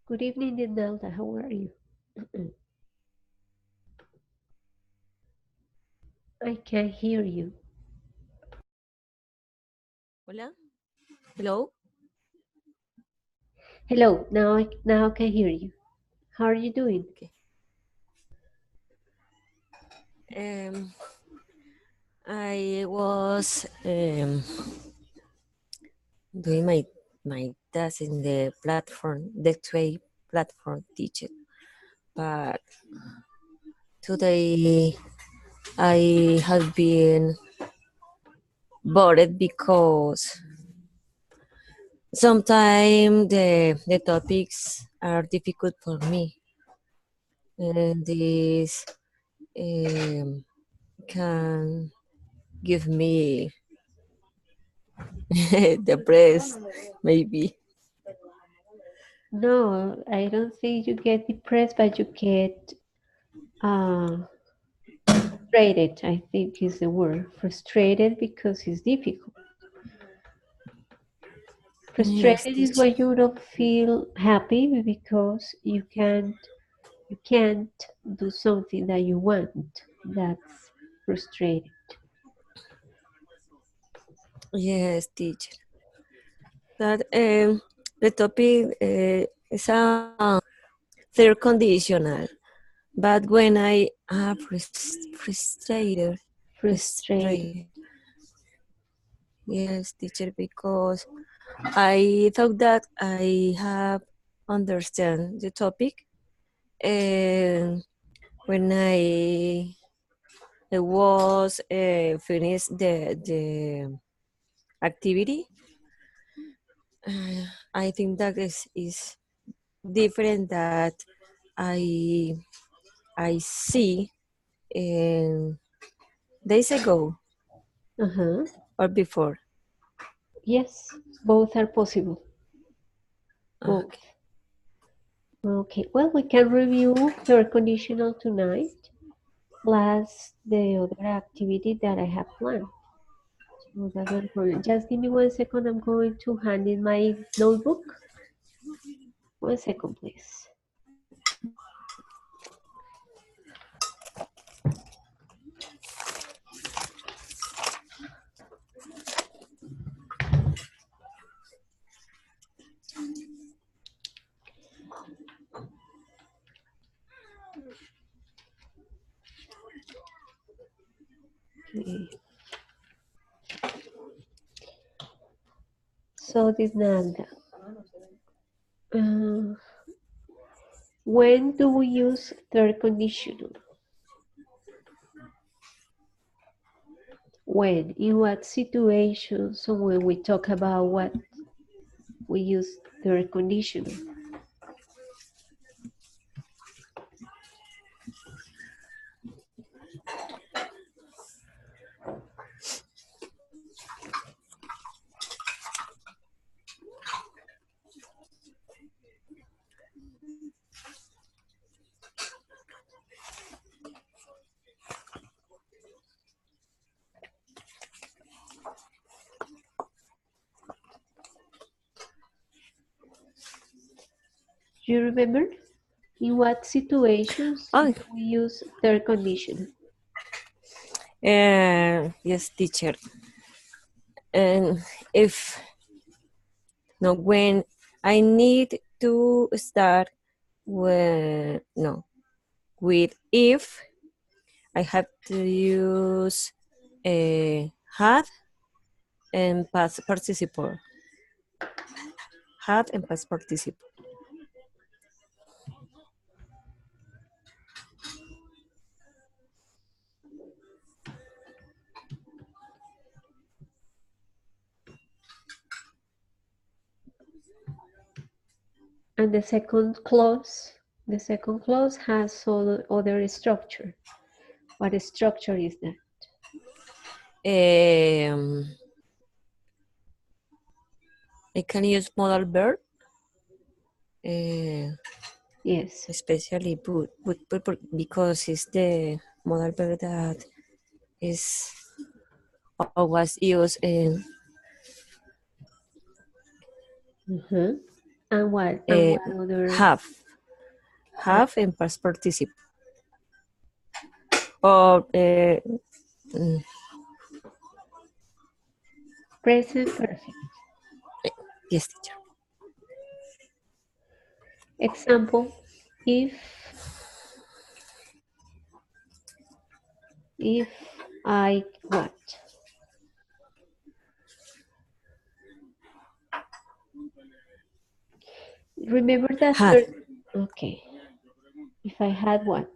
Good evening, Didnalda. How are you? I can't hear you. Hola, hello. Hello. Now I can hear you. How are you doing? Okay. Um, I was doing my task in the platform, the way platform teacher, but today I have been bored because sometimes the topics are difficult for me, and this um, can give me depressed, maybe. No, I don't think you get depressed, but you get uh, frustrated. I think is the word. Frustrated because it's difficult. Yes, Frustrated is teacher. when you don't feel happy because you can't do something that you want. That's frustrated. Yes, teacher. That the topic is a third conditional, but when I am Frustrated. frustrated, yes, teacher, because I thought that I have understand the topic, and when I was finished the activity, I think that is different that I I see days ago Uh-huh. or before. Yes, both are possible. Both. Okay. Okay, well, we can review your conditional tonight, plus the other activity that I have planned. So that's not a problem. Just give me 1 second. I'm going to hand in my notebook. 1 second, please. Okay. So this Nanda. Uh, when do we use third conditional? When? In what situations? So when we talk about what we use third conditional. Do you remember? In what situations Oh, do we use third conditional? yes, teacher. And if no, when I need to start when no with if I have to use a had and past participle. Had and past participle. And the second clause has other structure. What structure is that? Um, I can use modal verb, uh, Yes. especially because it's the modal verb that is always used in Mhm. And what other? Have and past participle. Or mm, Present perfect. yes, teacher. Example, if I what? Remember that Had. okay. If I had what?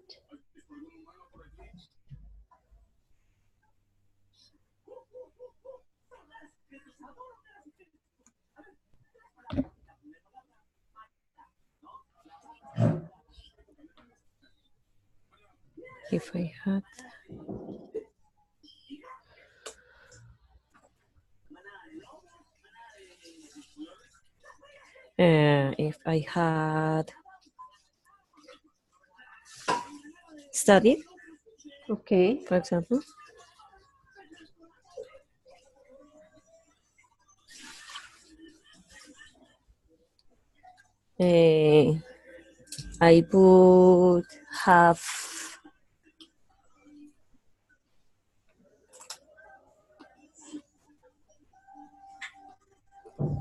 If I had. If I had studied, Okay. for example. I would have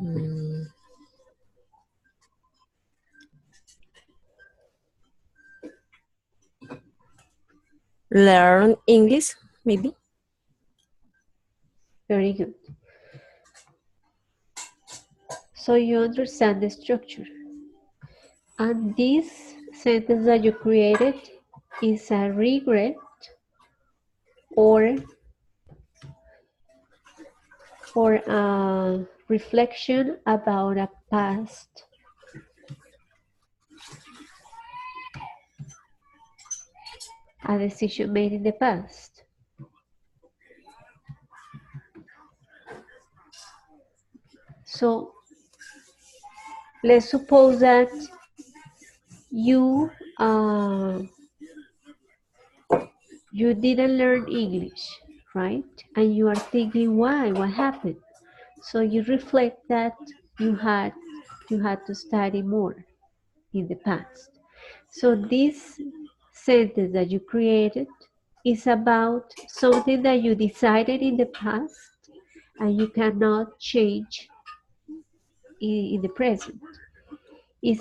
mm, learn English, maybe. Very good. So you understand the structure. And this sentence that you created is a regret or a reflection about a past a decision made in the past. So let's suppose that you you didn't learn English, right? And you are thinking why, what happened? So you reflect that you had to study more in the past. So this sentence that you created is about something that you decided in the past and you cannot change in the present. Is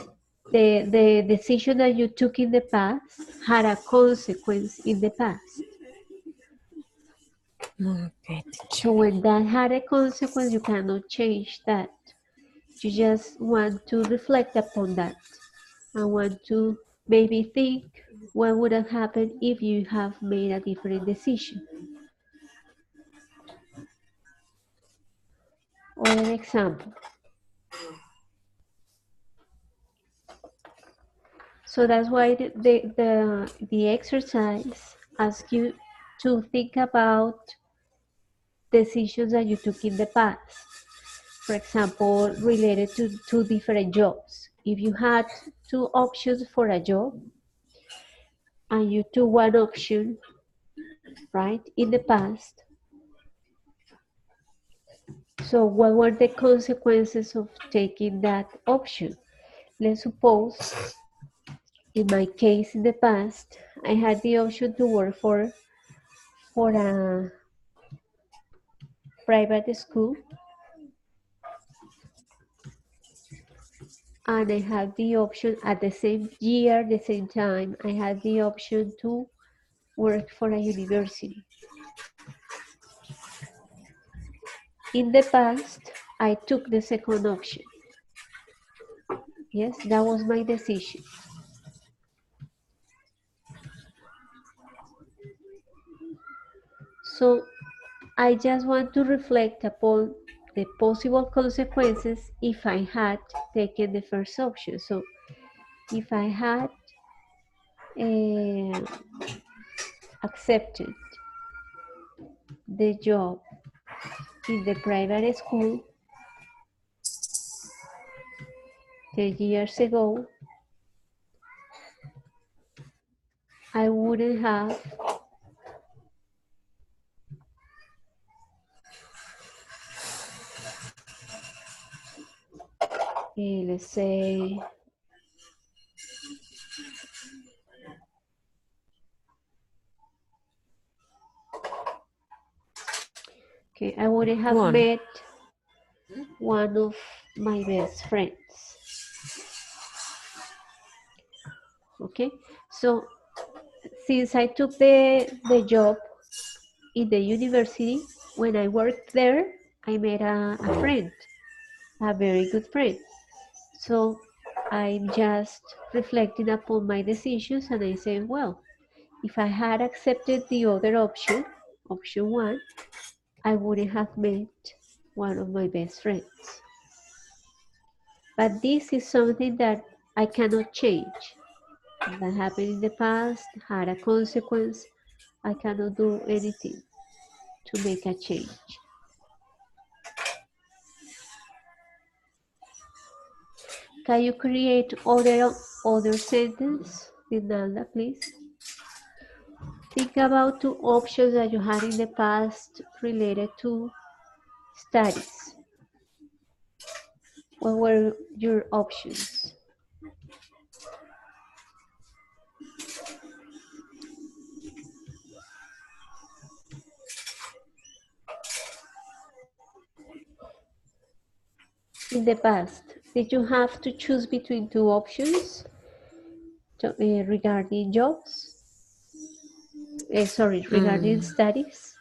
the decision that you took in the past had a consequence in the past. Okay, So when that had a consequence, you cannot change that. You just want to reflect upon that and want to maybe think what would have happened if you have made a different decision. Or an example. So that's why the exercise asks you to think about decisions that you took in the past. For example, related to two different jobs. If you had two options for a job and you took one option, right, in the past, so what were the consequences of taking that option? Let's suppose, in my case in the past, I had the option to work for a private school, and I had the option at the same year, the same time, I had the option to work for a university. In the past, I took the second option. Yes, that was my decision. So I just want to reflect upon the possible consequences if I had taken the first option. So if I had uh, accepted the job in the private school 10 years ago, I wouldn't have let's say, okay, I wouldn't have One. met one of my best friends. Okay, so since I took the job in the university, when I worked there, I met a friend, a very good friend. So I'm just reflecting upon my decisions and I say, well, if I had accepted the other option, option one, I wouldn't have met one of my best friends. But this is something that I cannot change. That happened in the past, had a consequence. I cannot do anything to make a change. Can you create other sentence, Didnalda, please? Think about two options that you had in the past related to studies. What were your options? In the past, did you have to choose between two options regarding jobs? Sorry, regarding Mm, studies?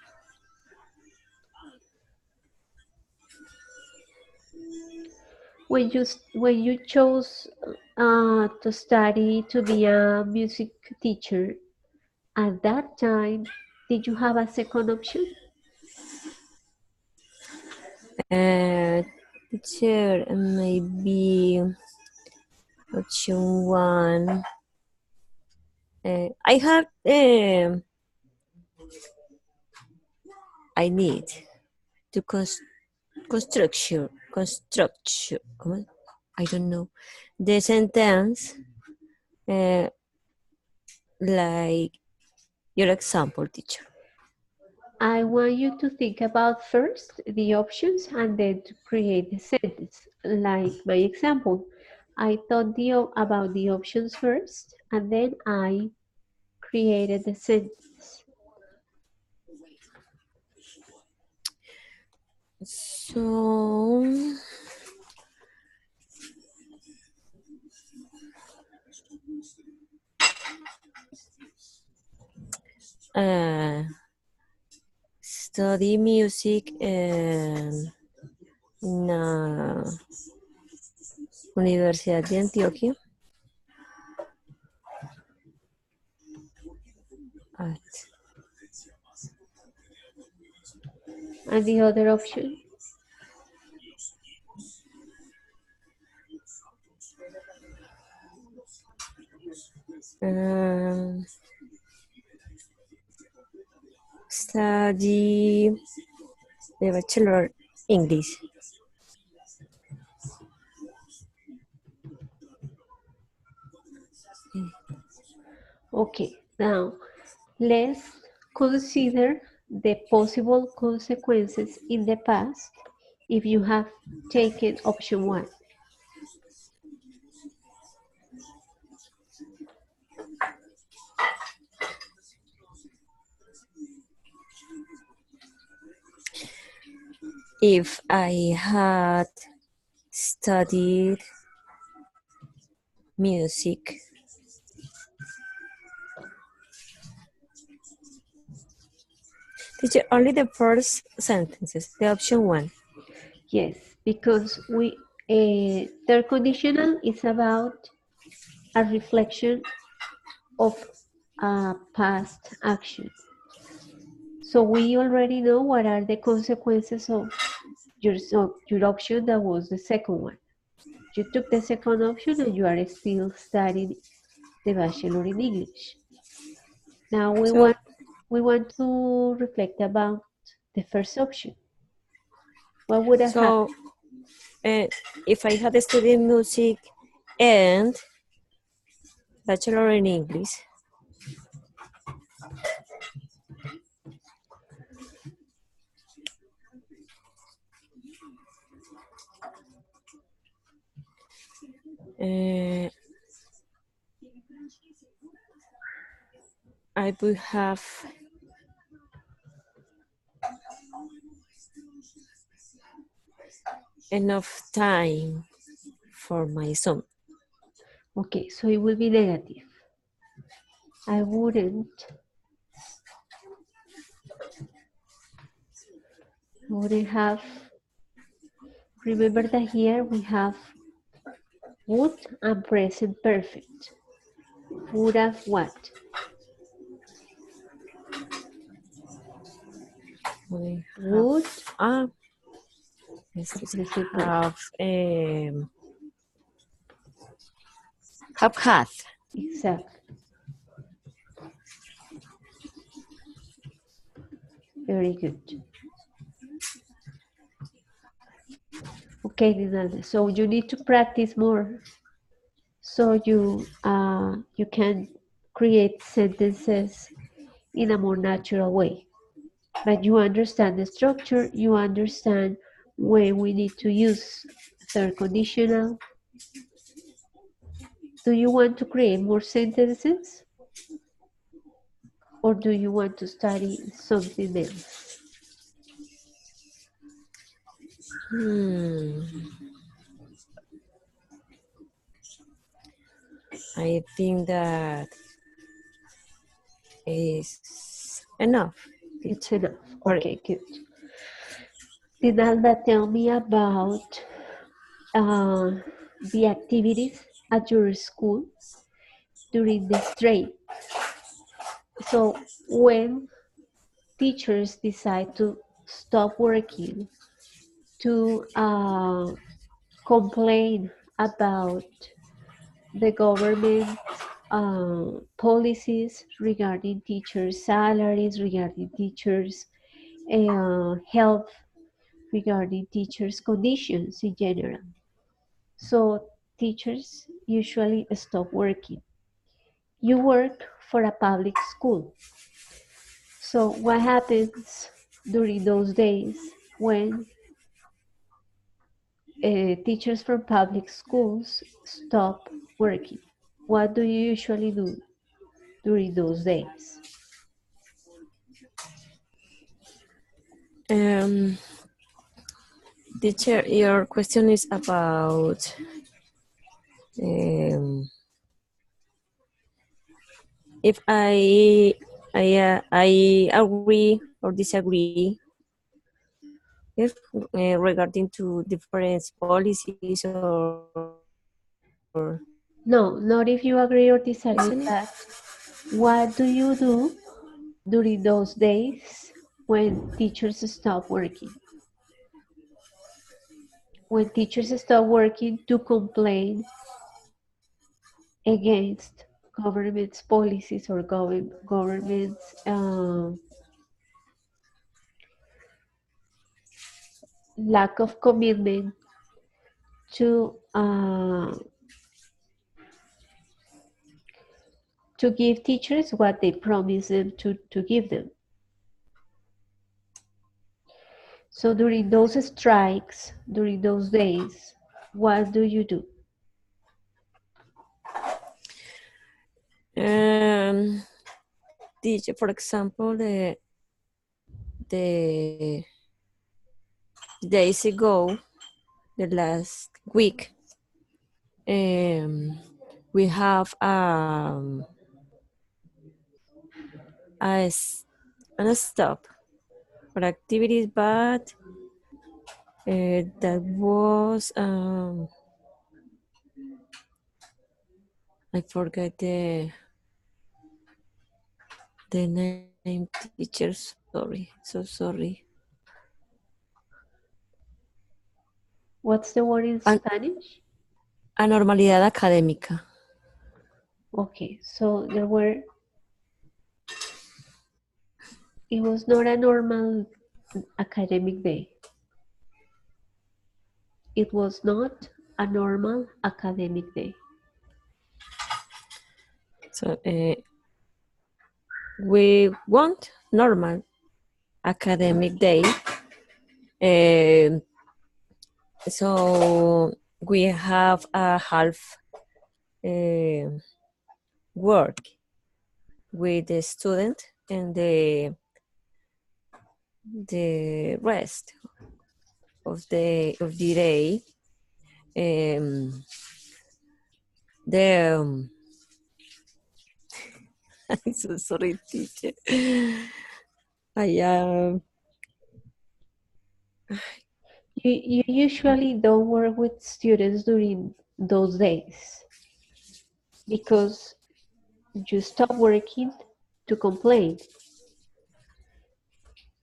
When you chose to study to be a music teacher, at that time, did you have a second option? uh, teacher, maybe option one. I have. I need to construction. ¿Cómo? I don't know. The sentence, uh, like your example, teacher. I want you to think about first the options and then to create the sentence. Like my example, I thought about the options first and then I created the sentence. So, uh, study music en la Universidad de Antioquia. At, And the other option, um, study the bachelor English. okay, now let's consider the possible consequences in the past if you have taken option one. If I had studied music, teacher, only the first sentences, the option one. Yes, because third conditional is about a reflection of a past action. So we already know what are the consequences of your option that was the second one. You took the second option and you are still studying the bachelor in English. Now So, we want to reflect about the first option. What would have so happened? uh, if I had studied music and bachelor in English, I would have enough time for my son. Okay, so it will be negative. I wouldn't have. Remember that here we have would and present perfect. Would have what? We Would have yes, present perfect. have have had. Exactly. Very good. Okay, Didnalda. So you need to practice more so you can create sentences in a more natural way. But you understand the structure, you understand when we need to use third conditional. Do you want to create more sentences or do you want to study something else? I think that is enough. It's enough. For Okay, good. Didnda, tell me about the activities at your school during the strike. So when teachers decide to stop working to complain about the government policies regarding teachers' salaries, regarding teachers' health, regarding teachers' conditions in general. So teachers usually stop working. You work for a public school. So what happens during those days when teachers from public schools stop working? What do you usually do during those days? um, teacher, your question is about um, if I agree or disagree if regarding to different policies or No, not if you agree or disagree, listening. but what do you do during those days when teachers stop working? When teachers stop working to complain against government's policies or government's lack of commitment to give teachers what they promise them to give them. So during those strikes, during those days, what do you do? Teacher, for example, the days ago, the last week, we have a, a stop for activities, but that was I forget the name, teacher. Sorry, so sorry. What's the word in Spanish? Anormalidad académica. Okay, so it was not a normal academic day. It was not a normal academic day. So we want normal academic day. So we have a half uh, work with the student and the rest of the day. Um, the I'm so sorry, teacher. I You usually don't work with students during those days because you stop working to complain.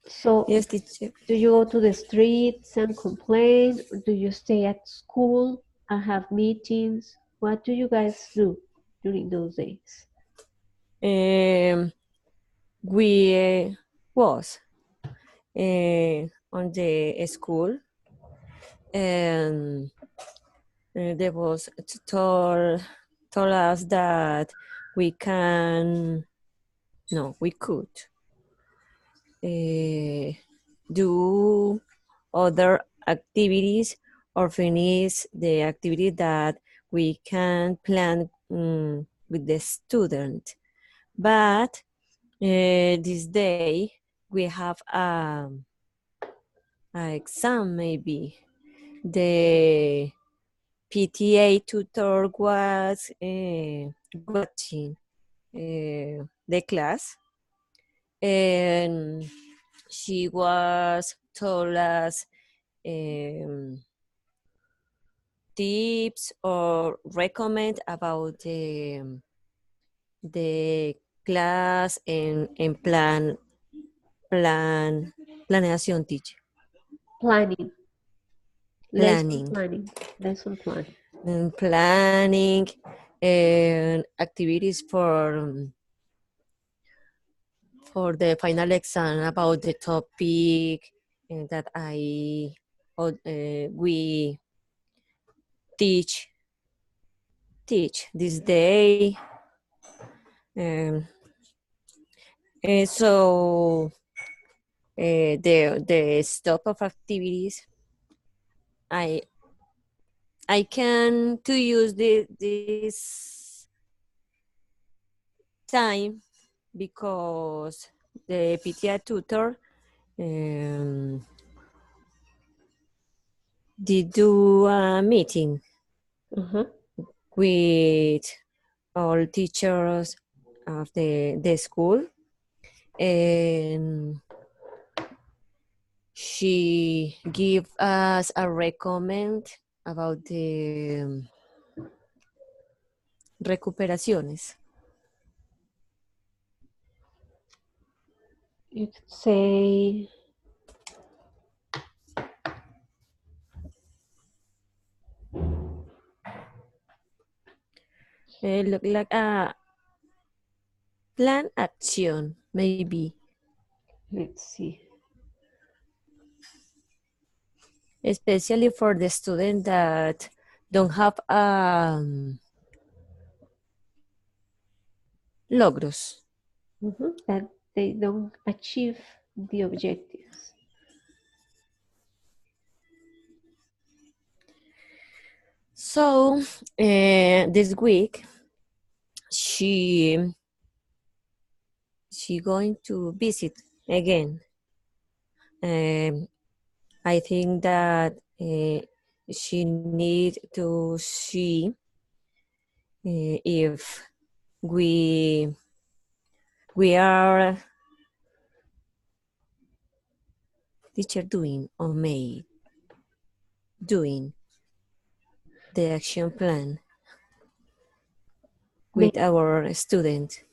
So, yes, teacher. do you go to the streets and complain? Or do you stay at school and have meetings? What do you guys do during those days? Um, we was on the school, and there was told us that we can no we could uh, do other activities or finish the activity that we can plan with the student. But this day we have a exam maybe. The PTA tutor was watching the class, and she was told us um, tips or recommend about the class and planeación teacher Planning, lesson planning planning, lesson planning. and planning and activities for the final exam about the topic that we teach this day. Um, so the stop of activities, I I can to use this time because the PTA tutor um, did do a meeting Uh-huh. with all teachers of the school, and she give us a recommend about the recuperaciones. You could say, Look like a plan action, maybe, let's see. especially for the student that don't have logros. That they don't achieve the objectives. So this week she going to visit again. Um, I think that she need to see if we we are teacher doing or made doing the action plan with Maybe, our student.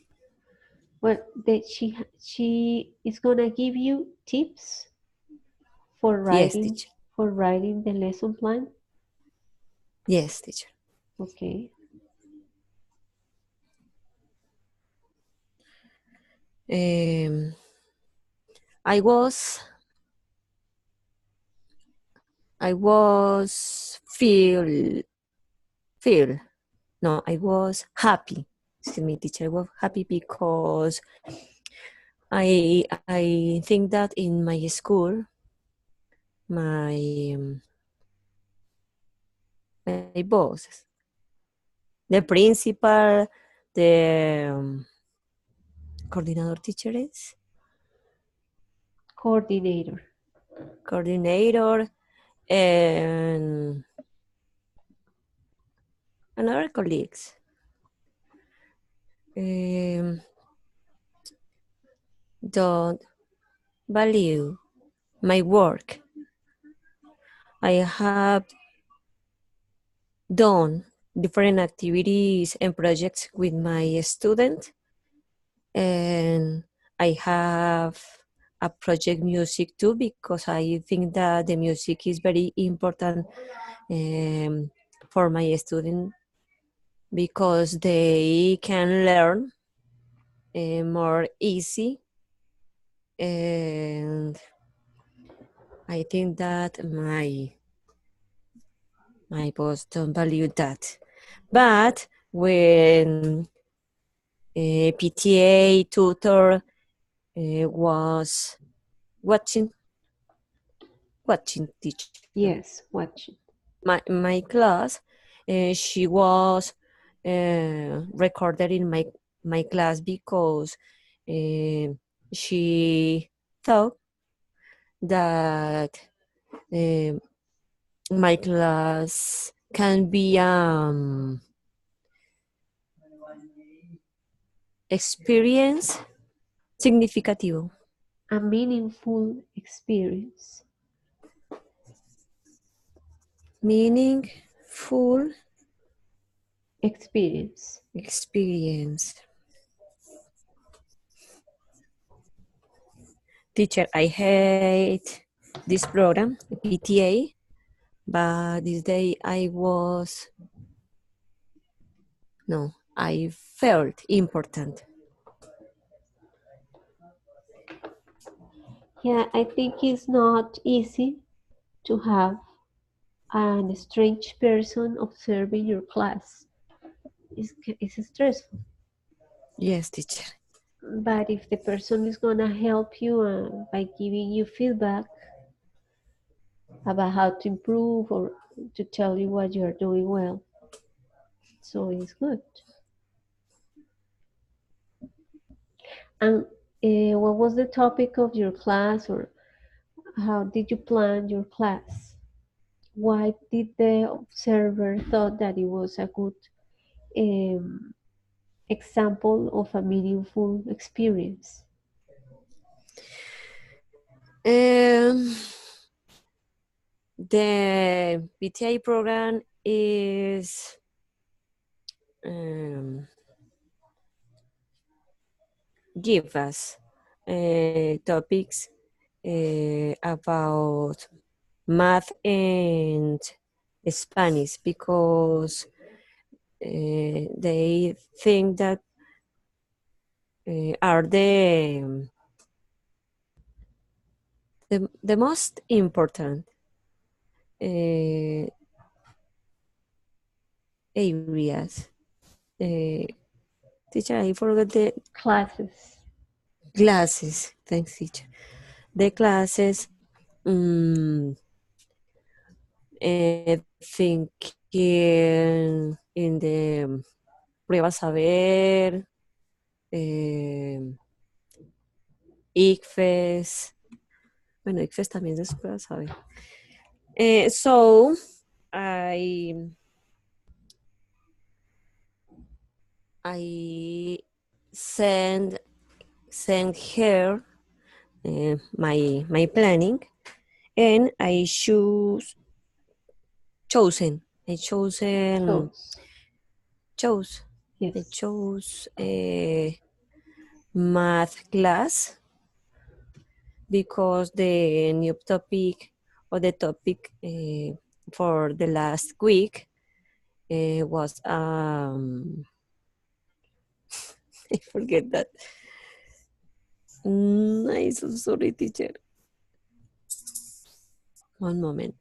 well, that she is gonna give you tips for Yes, writing teacher. for writing the lesson plan. Yes, teacher. Okay. Um, I was I was feel no, I was happy. Excuse me, teacher. I was happy because I think that in my school, my my boss The principal, the coordinator teacher is Coordinator. coordinator, and another colleagues. Um, don't value my work. I have done different activities and projects with my student, and I have a project music too, because I think that the music is very important um, for my student, because they can learn more easy, and I think that my boss don't value that. But when PTA tutor was watching teacher Yes, watching. my class, she was recorded in my class, because uh, she thought that um my class can be experience significativo, A meaningful experience. meaningful Experience. experience. Teacher, I hate this program, PTA, but this day I felt important. Yeah, I think it's not easy to have an strange person observing your class. It's stressful. Yes, teacher. But if the person is gonna help you by giving you feedback about how to improve or to tell you what you are doing well, so it's good. And what was the topic of your class, or how did you plan your class? Why did the observer thought that it was a good um, example of a meaningful experience? Um, the PTA program is um, give us topics about math and Spanish, because they think that are the most important uh, areas. Uh, Teacher, I forgot the Classes. classes. Thanks, teacher. The classes, um, thinking in the prueba saber, ICFES. Bueno, ICFES también es prueba saber. So I send her my planning, and chosen I chosen Shows. chose I Yes. chose a math class, because the new topic, or the topic for the last week was I forget that. I'm so sorry, teacher. One moment.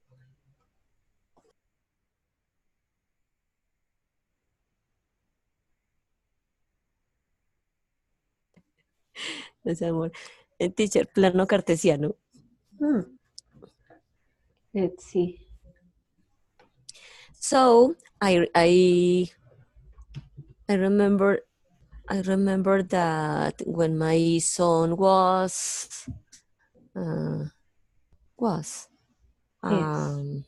Ese amor. Teacher, plano cartesiano. Hmm. Let's see. So I I remember I remember that when my son was Yes. um,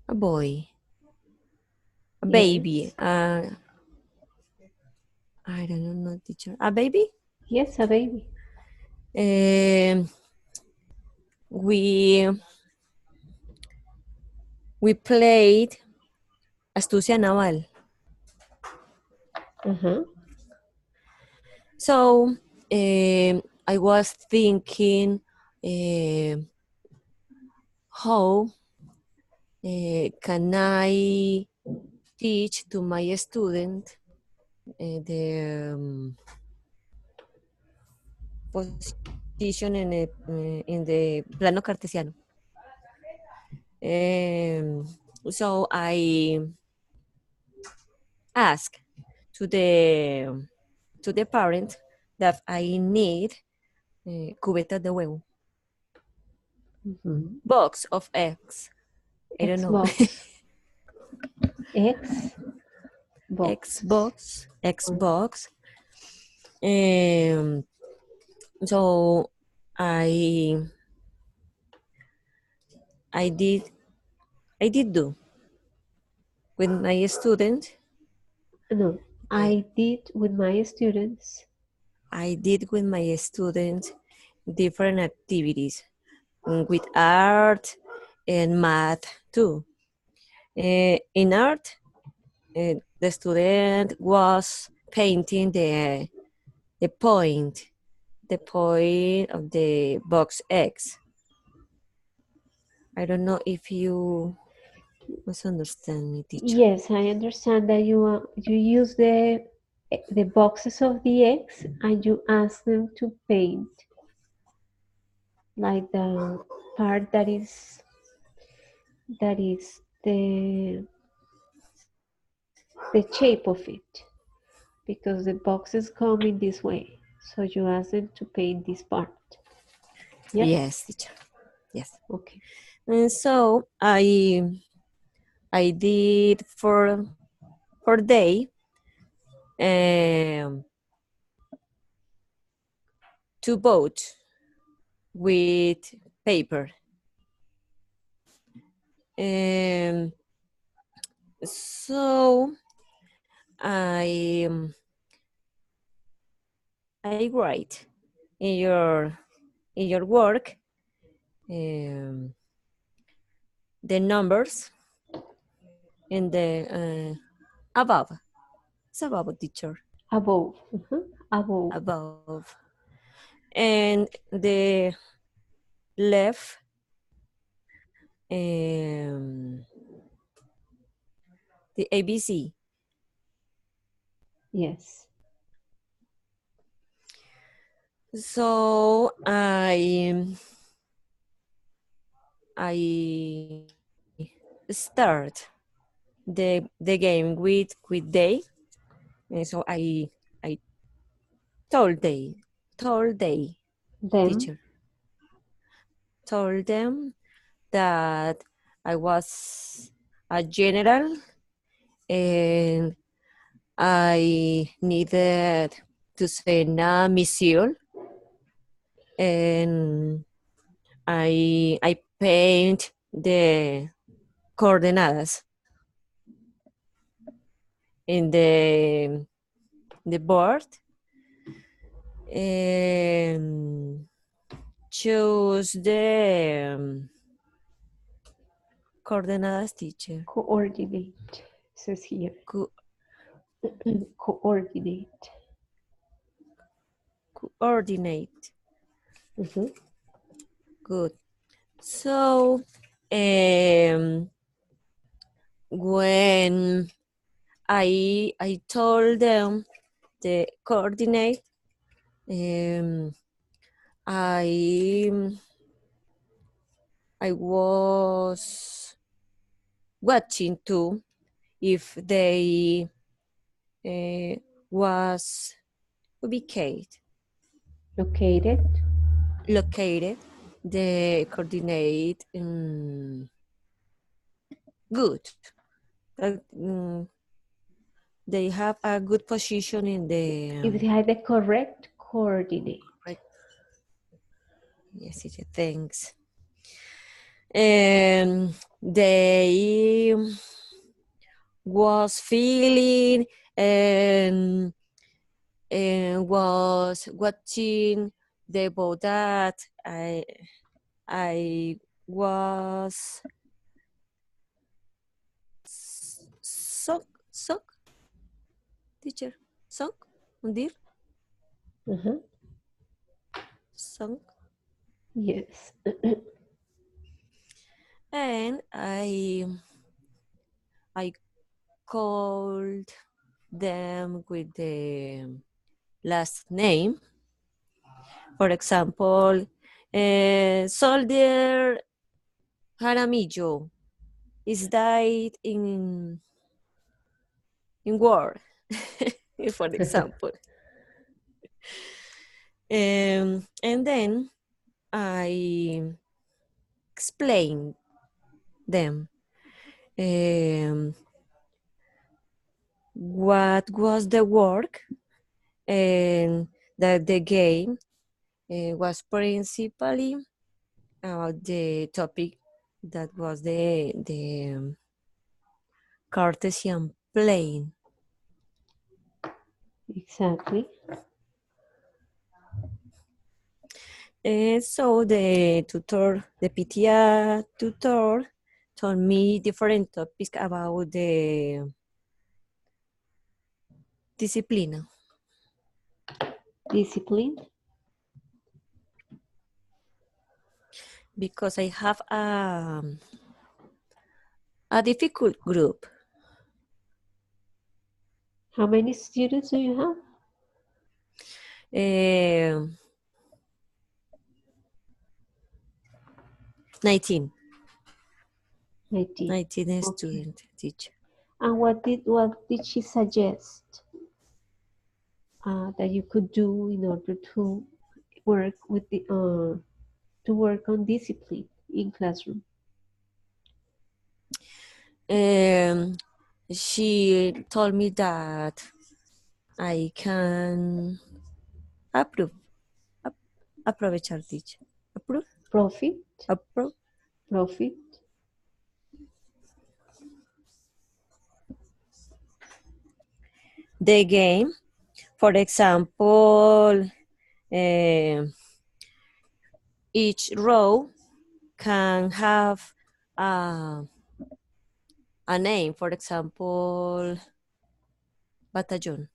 a boy, a baby. Yes. I don't know, teacher. A baby. Yes, a baby. Um, we we played astucia naval. Uh-huh. So I was thinking um how can I teach to my student the position in the plano cartesiano. Um, so I asked to the parent that I need cubeta de huevo, Mm-hmm. box of eggs. I don't know. Xbox. X box. Or Xbox. Um, so I I did I did do with my student. no, eh, I did with my students. I did with my student different activities with art and math too. In art, the student was painting the point, the point of the box X. I don't know if you must understand me, teacher. Yes, I understand that you use the boxes of the eggs and you ask them to paint like the part that is the shape of it because the boxes come in this way. So you ask them to paint this part. Yep. Yes, teacher. Yes. Okay. And so I did for day um, two boats with paper. Um, so I I write in your work um, the numbers in the above. It's above, teacher. Above. Above. Above. And the left um, the ABC. Yes. So I start the game with they. And so I told they Them. teacher told them that I was a general and I needed to send a mission and I paint the coordenadas in the board and choose the coordenadas teacher. Coordinate. Says here. Co- Coordinate. coordinate. Mhm. Good. So when I told them the coordinate, um, I I was watching too if they uh, was ubicated, Located. located the coordinate good. they have a good position in the If they had the correct coordinate. right. Yes, thanks. And they was feeling and was watching the boat that I was sock teacher sock undir Uh-huh. song, Yes. and I called them with the last name. For example, Soldier Jaramillo is died in war, for example. And then I explained them what was the work and that the game was principally about the topic that was the Cartesian plane. Exactly. So the PTA tutor told me different topics about the discipline Discipline. because I have a difficult group. How many students do you have? Uh, 19, 19. 19 Okay. student teacher. And what did she suggest that you could do in order to work with the to work on discipline in classroom? Um, she told me that I can approve, aprovechar teacher, approve, Profit, approve profit. the game. For example, uh, each row can have a, a name. For example, battalion.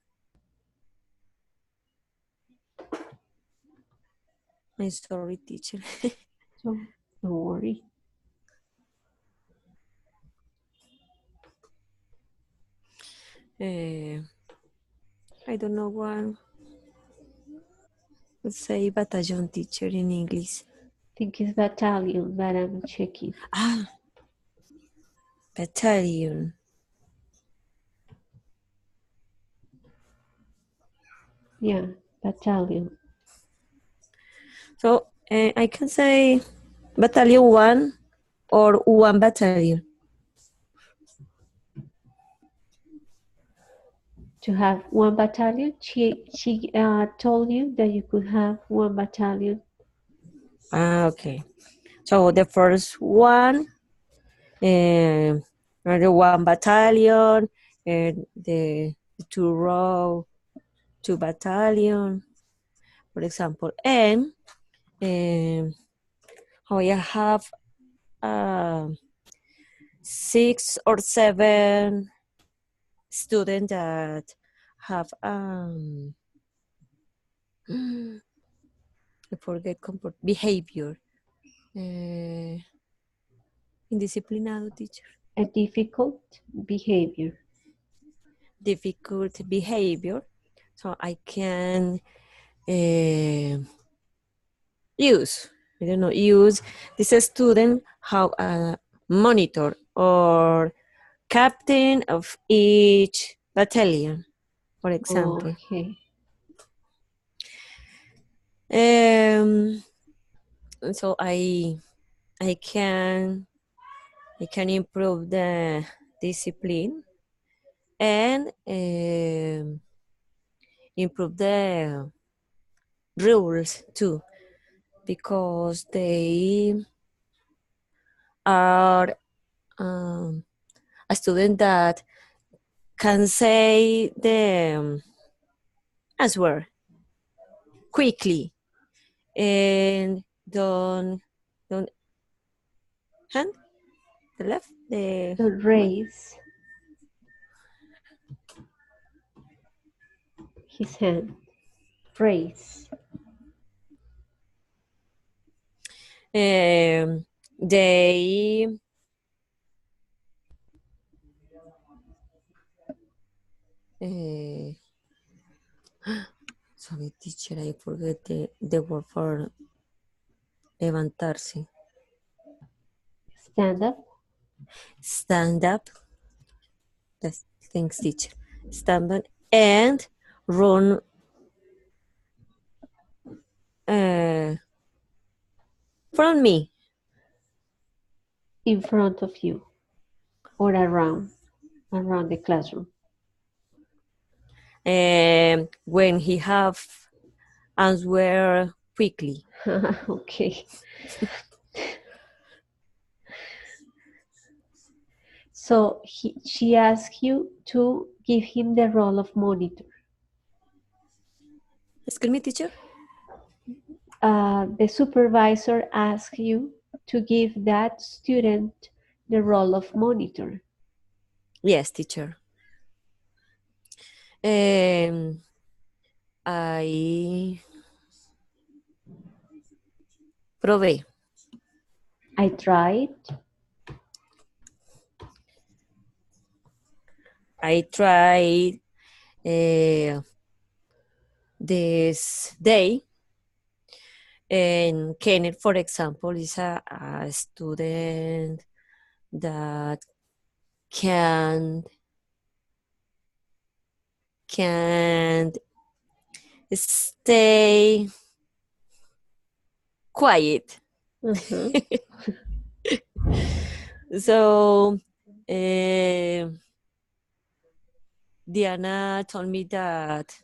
I'm sorry, teacher. So don't worry. uh, I don't know what to say battalion teacher in English. Think it's battalion, but I'm checking. Ah, battalion. Yeah, battalion. So I can say battalion 1 or 1 battalion. To have one battalion, she told you that you could have one battalion. Ah, okay. So the first one, the 1 battalion, and the 2 row, 2 battalion, for example. And I have 6 or 7 students that have I forget behavior. Indisciplinado teacher. A difficult behavior. Difficult behavior. So I can uh, use, I don't know, use this student how a monitor or captain of each battalion, for example. Okay. Um, so I can I can improve discipline, and improve the rules too, because they are a student that can say the answer quickly and don't hand the left the Don't what raise his hand. Raise. they uh, sorry teacher, I forget the word for levantarse. Stand up. Stand up. That's thanks teacher. Stand up and run uh, from me. In front of you or around the classroom. When he have answer quickly. Okay. So she asked you to give him the role of monitor. Excuse me, teacher? The supervisor asked you to give that student the role of monitor. Yes, teacher. Um, I probé. I tried. I tried uh, this day. And Kenneth, for example, is a student that can can stay quiet. Uh-huh. So Diana told me that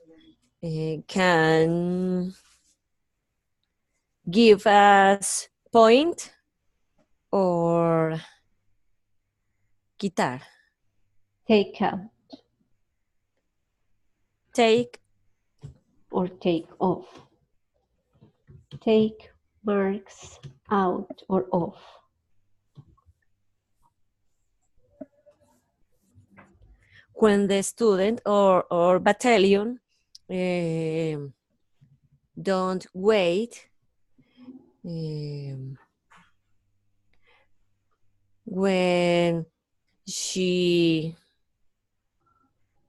can give us point or guitar. Take out Take or take off. Take marks out or off. when the student or battalion um, don't wait um, when she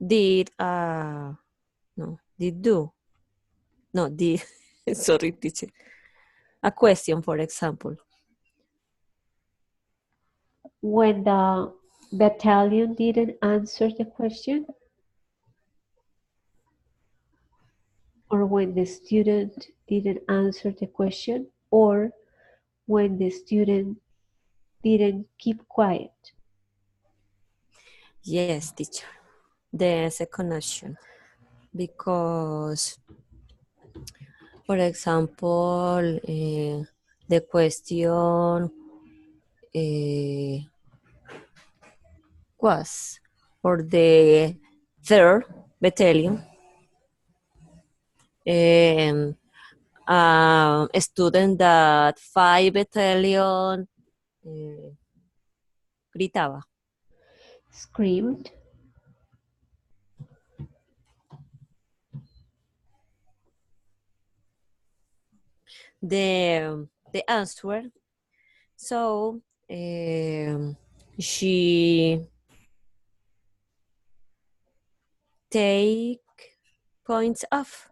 did no did do no did sorry teacher a question for example When the battalion didn't answer the question, or when the student didn't answer the question, or when the student didn't keep quiet. yes teacher the second option because for example the question uh, was for the third battalion a student that five battalion uh, gritaba. Screamed. The answer. So she take points off.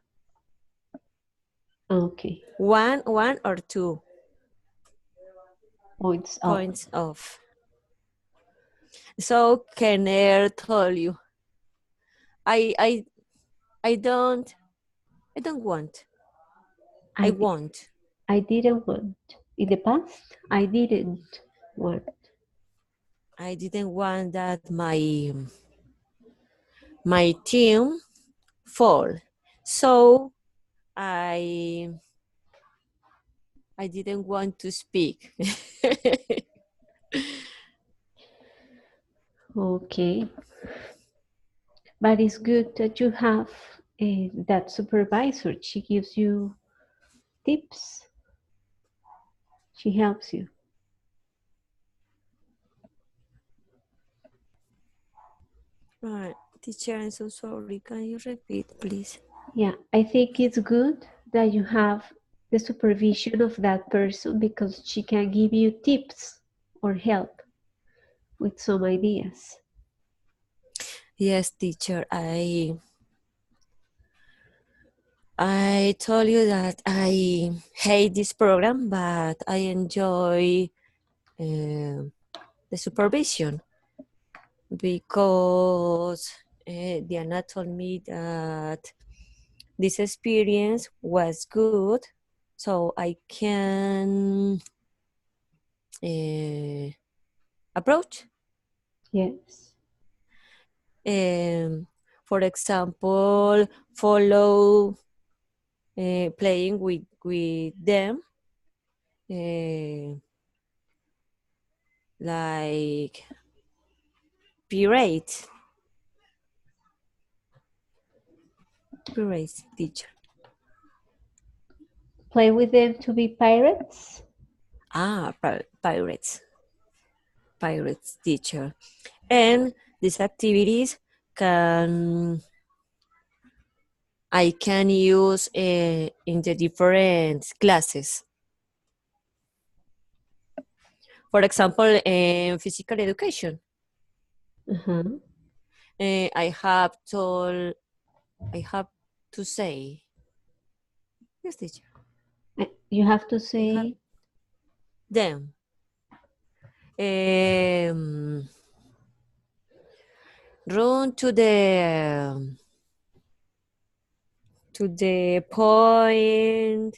Okay. One or two Points up. points off. So Kenner told you, I I I don't want. I I, di- want. I didn't want. In the past, I didn't want. I didn't want that my team fall. So I I didn't want to speak. Okay, but it's good that you have that supervisor. She gives you tips. She helps you. Right. Teacher, I'm so sorry. Can you repeat, please? Yeah, I think it's good that you have the supervision of that person because she can give you tips or help with some ideas. Yes, teacher. I told you that I hate this program, but I enjoy the supervision because Diana told me that this experience was good, so I can uh, approach. Yes. Um, for example, follow playing with them, uh, like pirate, pirate teacher. Play with them to be pirates. Pirates, pirates teacher. And these activities can I can use in the different classes. For example, in physical education, Uh-huh. I have told I have to say yes, teacher. You have to I have say, them. Um, run to the point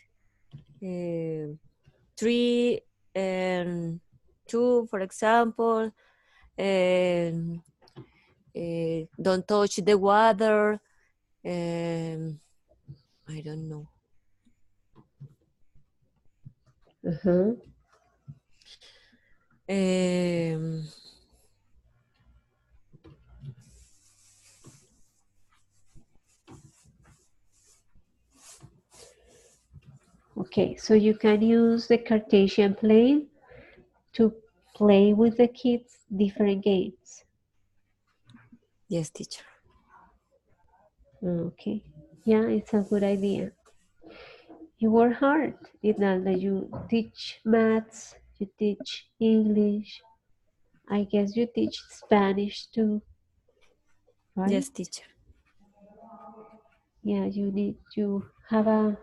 3 and 2, for example, and don't touch the water. Um, I don't know. uh-huh. Um, Okay, so you can use the Cartesian plane to play with the kids different games. yes, teacher. Okay. Yeah, it's a good idea. You work hard, Didnalda. You teach maths, you teach English. I guess you teach Spanish too, right? Yes, teacher. Yeah, you need to have a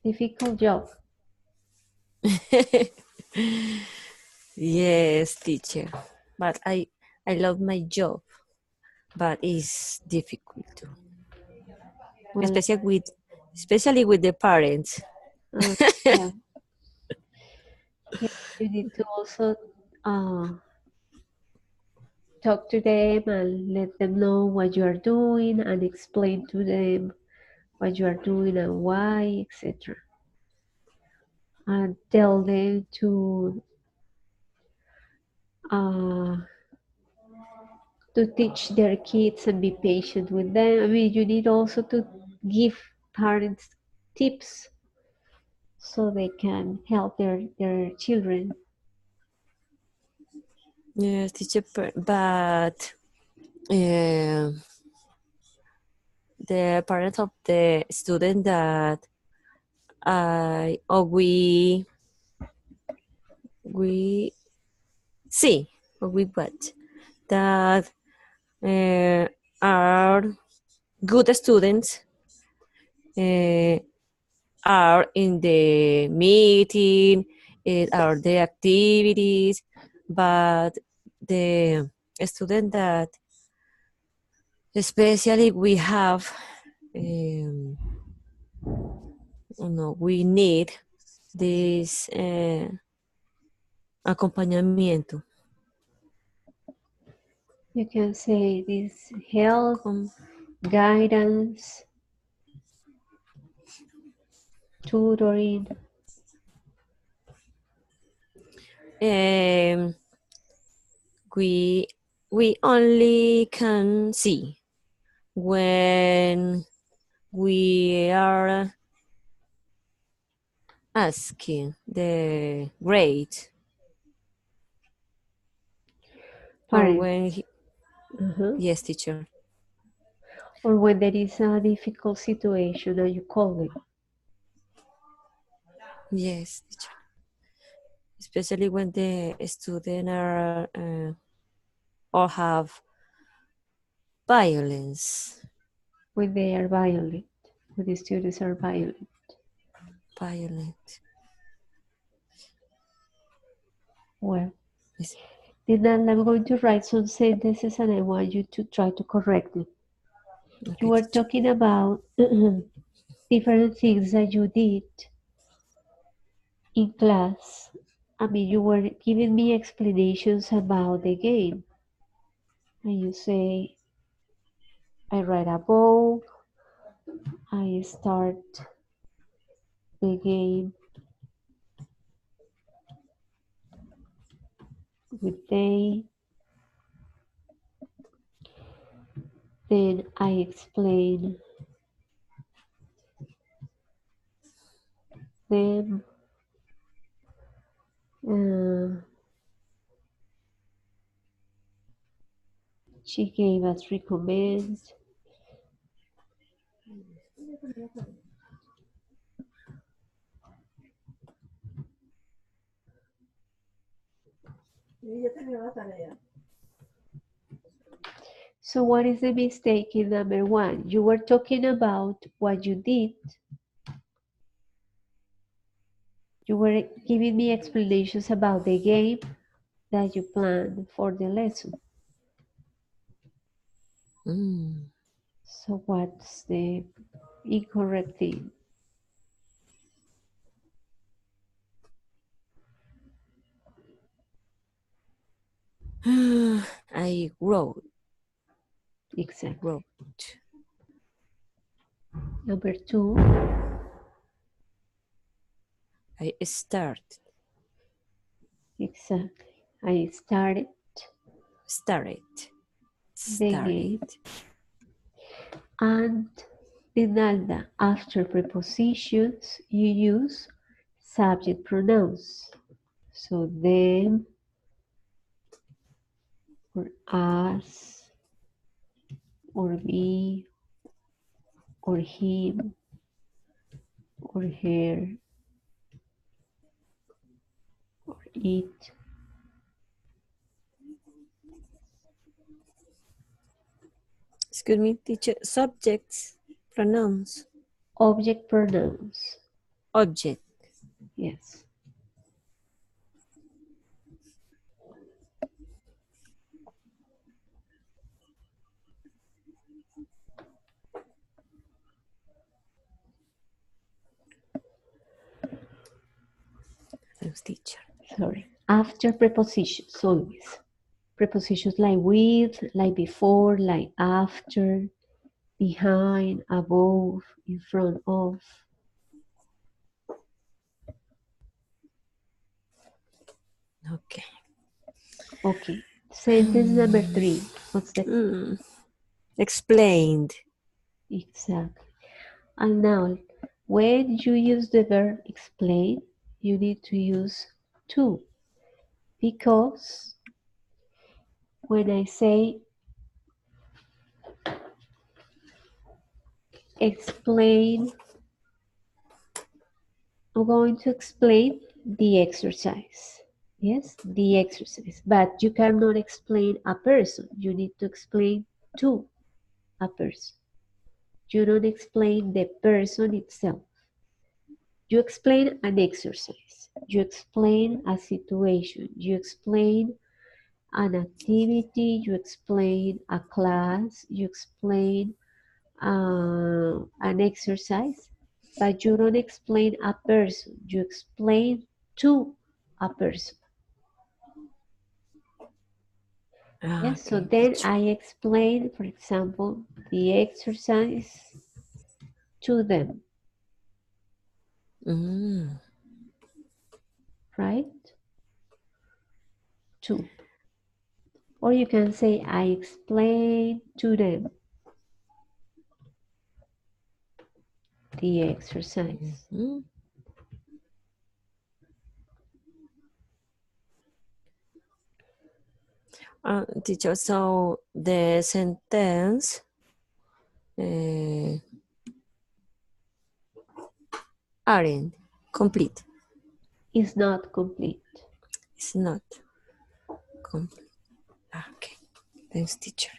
difficult job. Yes, teacher. But I love my job, but it's difficult too, Well, especially with the parents. uh, yeah, yeah, you need to also uh, talk to them and let them know what you are doing and explain to them what you are doing and why, etc. And tell them uh, to teach their kids and be patient with them. I mean, you need also to give parents tips so they can help their children. Yes, teacher. But uh, the parents of the student that I or we see or we watch that uh, are good students uh, are in the meeting, are the activities, but the student that especially we have no, we need this acompañamiento. You can say this help, com- guidance, tutoring. um, we we only can see when we are asking the grade or Parent. when Uh-huh. yes, teacher. Or when there is a difficult situation and you call them. Yes, teacher. Especially when the student are or have violence. When they are violent, when the students are violent. Violent. Well, Yes. then I'm going to write some sentences and I want you to try to correct them. Okay, You are teacher. talking about different things that you did in class. I mean, you were giving me explanations about the game. And you say, I write a book, I start the game with they, then I explain them. Uh, she gave us recommends. So what is the mistake in number one? You were talking about what you did. You were giving me explanations about the game that you planned for the lesson. Mm. So what's the incorrect thing? I wrote. Exactly. Wrote. Number two, I start. exactly. I started Started. the Started. game and Didnalda, after prepositions, you use subject pronouns. So them or us or me or him or her or it. Excuse me, teacher. Subjects, pronouns, Object pronouns. object. Yes. Thanks, teacher. Sorry. After prepositions, always. Prepositions like with, like before, like after, behind, above, in front of. Okay. Okay. Sentence number three. What's the Mm. Explained. exact? And now, when you use the verb explain, you need to use to because when I say explain, I'm going to explain the exercise. Yes, the exercise. But you cannot explain a person. You need to explain to a person. You don't explain the person itself. You explain an exercise. You explain a situation. You explain an activity. You explain a class. You explain an exercise. But you don't explain a person. You explain to a person. Yes, so Okay, then teacher. I explain, for example, the exercise to them, Mm, right? To. Or you can say, I explain to them the exercise. mhm. Teacher, so the sentence aren't complete. Is not complete. It's not complete. Okay, thanks, teacher.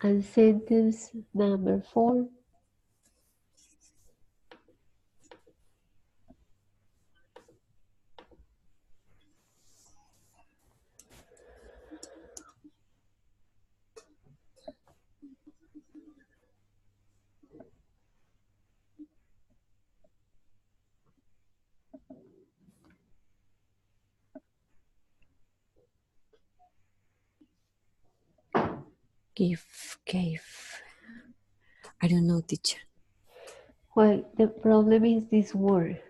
And sentence number 4, Gave. I don't know, teacher. well, the problem is this word.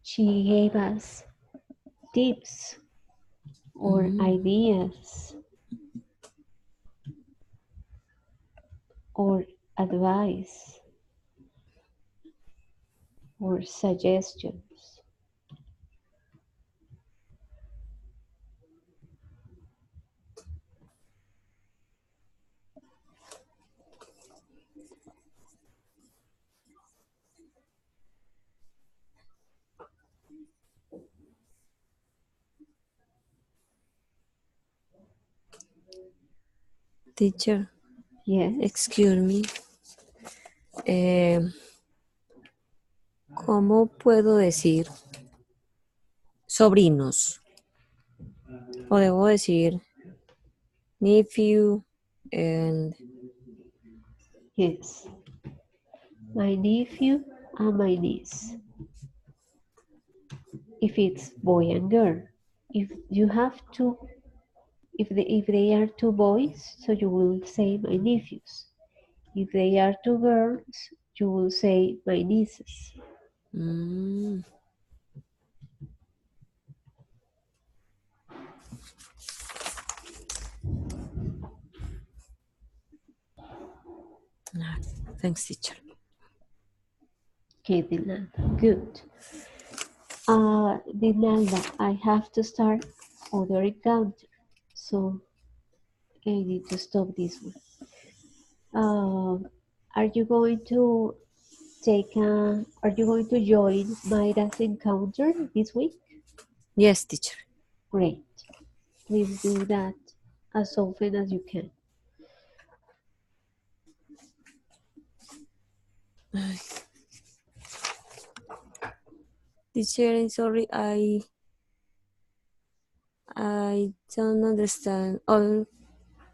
She gave us tips or Mm, ideas or advice or suggestions. teacher, Yes. excuse me. Eh, ¿Cómo puedo decir sobrinos? O debo decir nephew and Yes. My nephew and my niece. If it's boy and girl. If you have two, if they are two boys, so you will say my nephews. If they are two girls, you will say my nieces. mm, ah, thanks, teacher. Okay, Didnalda. Good. Didnalda, I have to start other encounter. So I need to stop this one. Are you going to are you going to join Mayra's encounter this week? Yes, teacher. Great. Please do that as often as you can. Teacher, I'm sorry, I don't understand all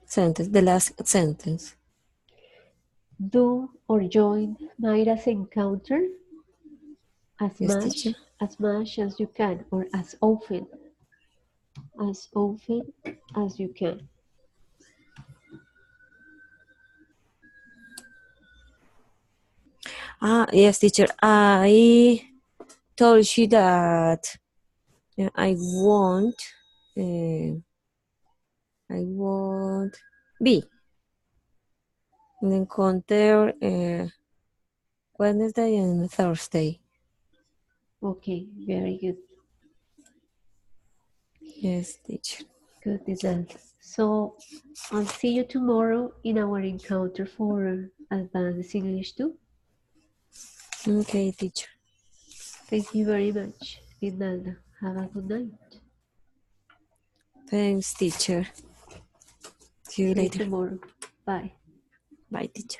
sentence, the last sentence. Do or join Mayra's encounter Yes, teacher. as much as you can, or as often as you can. Yes, teacher. I told you that I uh, won't be in the encounter Wednesday and Thursday. Okay, very good. Yes, teacher. Good, Didalda. So I'll see you tomorrow in our encounter for Advanced English 2. Okay, teacher. Thank you very much, Didalda. Have a good night. Thanks, teacher. See you See you later. tomorrow. Bye. Bye, teacher.